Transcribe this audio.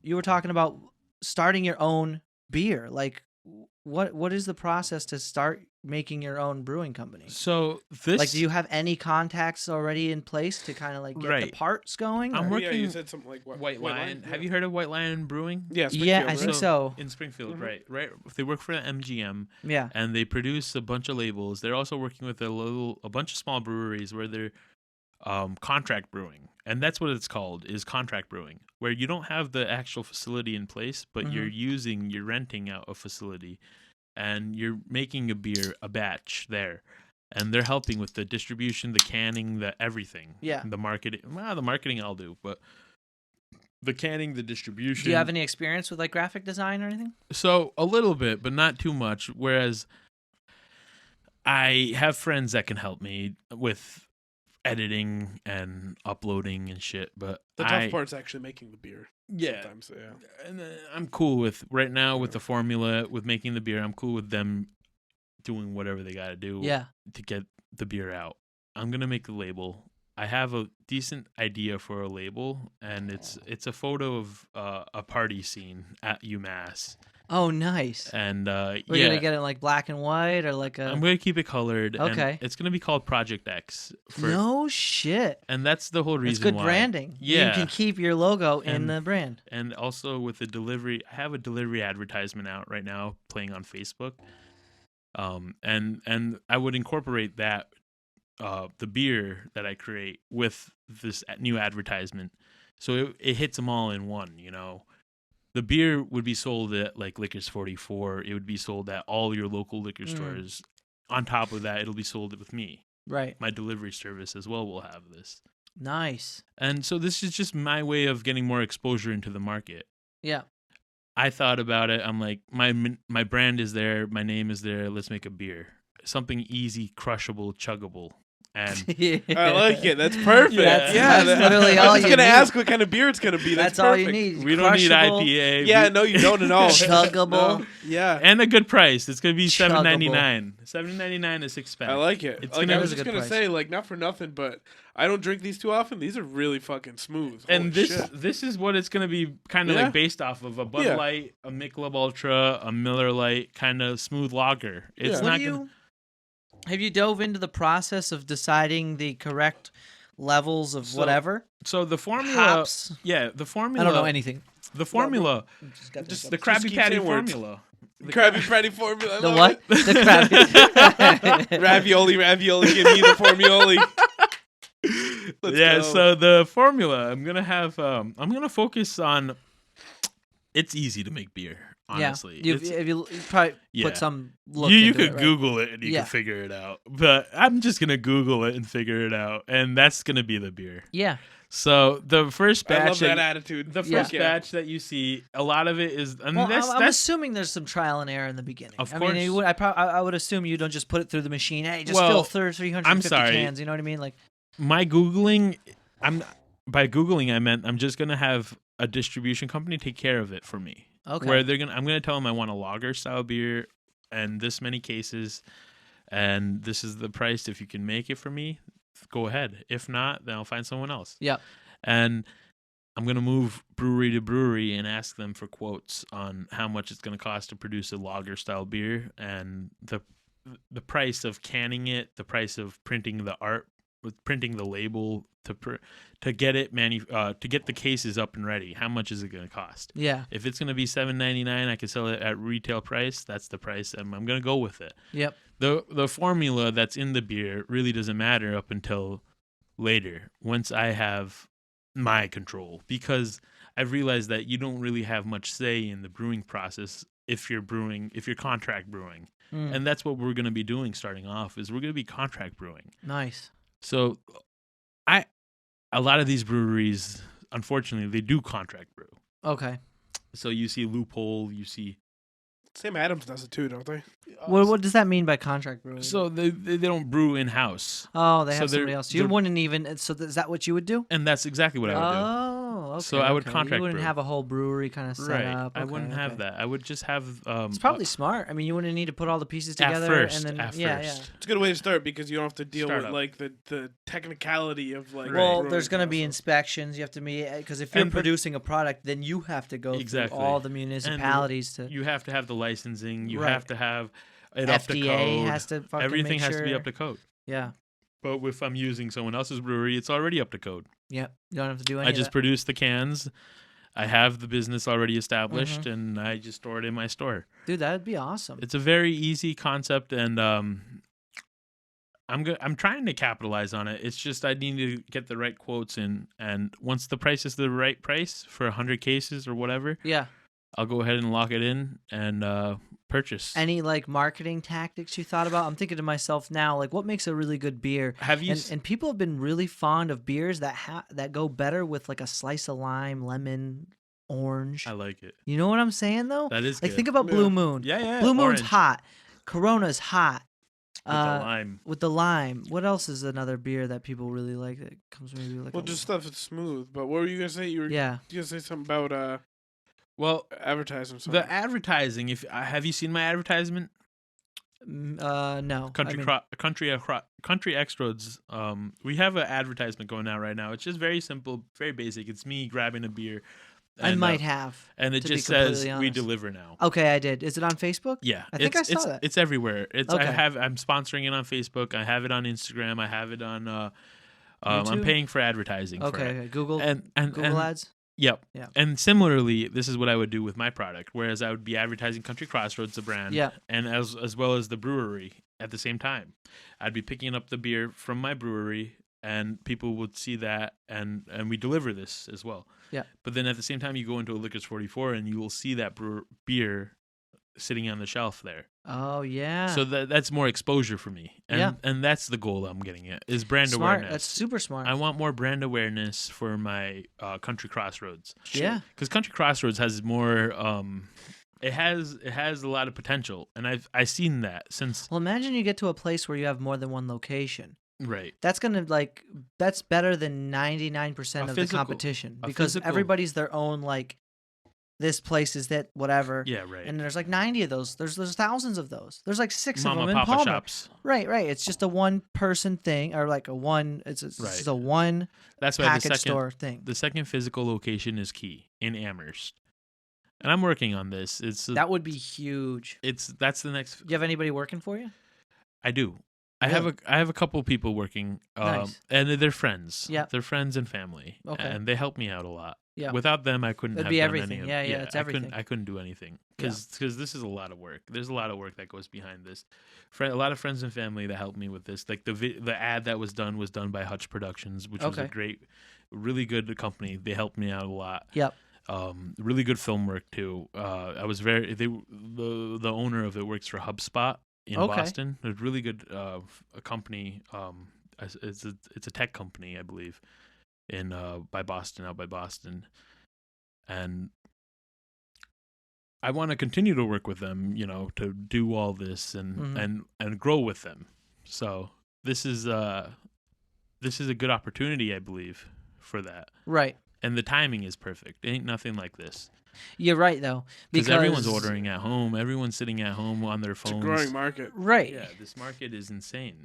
you were talking about starting your own beer. Like, what is the process to start making your own brewing company? So this, Like, do you have any contacts already in place to kind of like get the Right. parts going? I'm or- Yeah, you working- said something like what? White Lion. Yeah. Have you heard of White Lion Brewing? Yeah, Yeah, I Springfield, think right? so. In Springfield, Mhm. right. They work for MGM, Yeah. and they produce a bunch of labels. They're also working with a bunch of small breweries where they're contract brewing, and that's what it's called, is contract brewing, where you don't have the actual facility in place, but you're renting out a facility, and you're making a batch there, and they're helping with the distribution, the canning, the everything. Yeah. The marketing. Well, the marketing I'll do, but the canning, the distribution. Do you have any experience with like graphic design or anything? So a little bit, but not too much. Whereas I have friends that can help me with editing and uploading and shit. But The tough part's actually making the beer. yeah, Sometimes, yeah. and I'm cool with right now with the formula with making the beer. I'm cool with them doing whatever they got to do Yeah. to get the beer out. I'm gonna make the label. I have a decent idea for a label, and it's a photo of a party scene at UMass. Oh, nice. And We're yeah, gonna get it like black and white or like a. I'm gonna keep it colored. Okay. And it's gonna be called Project X. No shit. And that's the whole reason. It's good why. branding. Yeah. You can keep your logo in And- the brand. And also with the delivery, I have a delivery advertisement out right now playing on Facebook. And I would incorporate that the beer that I create with this new advertisement, so it hits them all in one. You know, the beer would be sold at like Liquors 44. It would be sold at all your local liquor stores. On top of that, it'll be sold with me. Right. My delivery service as well will have this. Nice. And so this is just my way of getting more exposure into the market. Yeah. I thought about it. I'm like, my brand is there, my name is there. Let's make a beer, something easy, crushable, chuggable, and I like it. That's perfect. Yeah. That's literally all I was you gonna need. ask what kind of beer it's gonna be. That's That's all you perfect. need. we don't need Crushable, IPA. Yeah, no, you don't at all. Chuggable. No, yeah, and a good price. It's gonna be Chuggable. $7.99. $7.99 a six pack. I like it. It's Like gonna- I was That is a just good gonna price. say, like, not for nothing, but I don't drink these too often. These are really fucking smooth. And Holy this shit. this is what it's gonna be, kind of Yeah. like based off of a Bud Yeah. Light, a Michelob Ultra, a Miller Lite, kind of smooth lager. It's Yeah. What not do gonna. have you dove into the process of deciding the correct levels of So, whatever? So the formula, Hops. yeah, the formula. I don't know anything. The formula, Just the Krabby keep Patty saying words. formula. Krabby Patty formula. I the love what? it. The Krabby. Ravioli. Give me the formioli. Let's Yeah, go. so the formula, I'm gonna focus on. It's easy to make beer, honestly. Yeah. It's- If you probably Yeah. put some look you into could it, right? Google it and you Yeah. can figure it out. But I'm just gonna Google it and figure it out, and that's gonna be the beer. Yeah. So the first I batch, love that attitude. the Yeah. first batch that you see, a lot of it is, and Well, that's I'm assuming there's some trial and error in the beginning. Of I mean, you course. would, I would assume you don't just put it through the machine. Hey, just Well, fill 350 sorry. cans. You know what I mean? Like, my Googling. By Googling, I meant I'm just gonna have a distribution company take care of it for me. okay. Where I'm gonna tell them I want a lager style beer and this many cases, and this is the price. If you can make it for me, go ahead. If not, then I'll find someone else. Yeah. And I'm gonna move brewery to brewery and ask them for quotes on how much it's gonna cost to produce a lager style beer, and the price of canning it, the price of printing the art, with printing the label to get it to get the cases up and ready. How much is it gonna cost? Yeah. If it's gonna be $7.99, I can sell it at retail price. That's the price, and I'm gonna go with it. Yep. The formula that's in the beer really doesn't matter up until later, once I have my control, because I've realized that you don't really have much say in the brewing process if you're contract brewing, Mm, and that's what we're gonna be doing starting off. Is we're gonna be contract brewing. nice. So, a lot of these breweries, unfortunately, they do contract brew. Okay. So you see Loophole, you see. Sam Adams does it too, don't they? What does that mean by contract brewing? So they don't brew in house, oh, they so have they're- somebody else. You they're- wouldn't even. So is that what you would do? and that's exactly what I would do. Oh, okay. So I would okay. contract You wouldn't brew. have a whole brewery kind of set Right. up. I wouldn't have okay. that. I would just have. It's probably smart. I mean, you wouldn't need to put all the pieces together. first, and then, at yeah, first. It's a good way to start because you don't have to deal with Startup. like the technicality of like. yeah. Well, brewing there's going to be process. inspections. You have to meet because if you're And- but- producing a product, then you have to go Exactly. through all the municipalities to. You have to have the licensing. You Right. have to have it up to FDA code. has to fucking Everything make has sure. to be up to code. Yeah. But if I'm using someone else's brewery, it's already up to code. Yep. You don't have to do any I of just that. produce the cans. I have the business already established, Mm-hmm. and I just store it in my store. Dude, that would be awesome. It's a very easy concept, and I'm trying to capitalize on it. It's just I need to get the right quotes in, and once the price is the right price for 100 cases or whatever, Yeah. I'll go ahead and lock it in and purchase. Any like marketing tactics you thought about? I'm thinking to myself now, like, what makes a really good beer? Have you? And people have been really fond of beers that that go better with like a slice of lime, lemon, orange. I like it. You know what I'm saying though? That is Like good. think about Yeah. Blue Moon. Yeah. Blue Moon's orange hot. Corona's hot. with the lime. With the lime. What else is another beer that people really like that comes maybe like Well, a, just stuff that's smooth. But what were you gonna say? You were yeah. gonna say something about Well, advertising. Something. the advertising. If have you seen my advertisement? No. Country X Roads. We have an advertisement going out right now. It's just very simple, very basic. It's me grabbing a beer. I and, might have. and it to be just says completely we honest. deliver now. Okay, I did. Is it on Facebook? Yeah, I think I saw it's, that. It's everywhere. It's Okay. I'm sponsoring it on Facebook. I have it on Instagram. I have it on. I'm YouTube? paying for advertising. For Okay, it. okay. Google And Google ads. Yep. Yeah. And similarly, this is what I would do with my product. Whereas I would be advertising Country Crossroads, the brand, Yeah. and as well as the brewery at the same time. I'd be picking up the beer from my brewery, and people would see that, and we deliver this as well. Yeah. But then at the same time, you go into a Liquors 44, and you will see that beer sitting on the shelf there. Oh yeah. So that's more exposure for me, and Yeah. and that's the goal I'm getting at is brand smart. awareness. That's super smart. I want more brand awareness for my Country Crossroads. Yeah. Because Country Crossroads has more. It has a lot of potential, and I've seen that since. Well, imagine you get to a place where you have more than one location. Right. That's gonna that's better than 99% of the physical- competition a because physical- everybody's their own like. This place is that whatever. Yeah. Right. And there's like 90 of those. There's thousands of those. There's like 6 Mama of them in Papa Palmer. shops. Right. It's just a one person thing or like a one. It's Right. just a one That's why package store thing. the second physical location is key in Amherst, and I'm working on this. That would be huge. That's the next. Do you have anybody working for you? I do. I have a couple people working, Nice. and they're friends. Yeah. They're friends and family, Okay. and they help me out a lot. Yeah. Without them, I couldn't That'd have be done everything. any of Yeah, it's everything. I couldn't do anything Yeah. because this is a lot of work. There's a lot of work that goes behind this. A lot of friends and family that helped me with this. Like the ad that was done by Hutch Productions, which was a Okay. great, really good company. They helped me out a lot. Yep. Really good film work too. I was the owner of it works for HubSpot in Okay. Boston. A really good a company. It's a tech company, I believe, out by Boston, and I want to continue to work with them. To do all this and grow with them. So this is a good opportunity, I believe, for that. Right. And the timing is perfect. Ain't nothing like this. You're right though. Because everyone's ordering at home. Everyone's sitting at home on their It's a phones. growing market. Right. Yeah, this market is insane.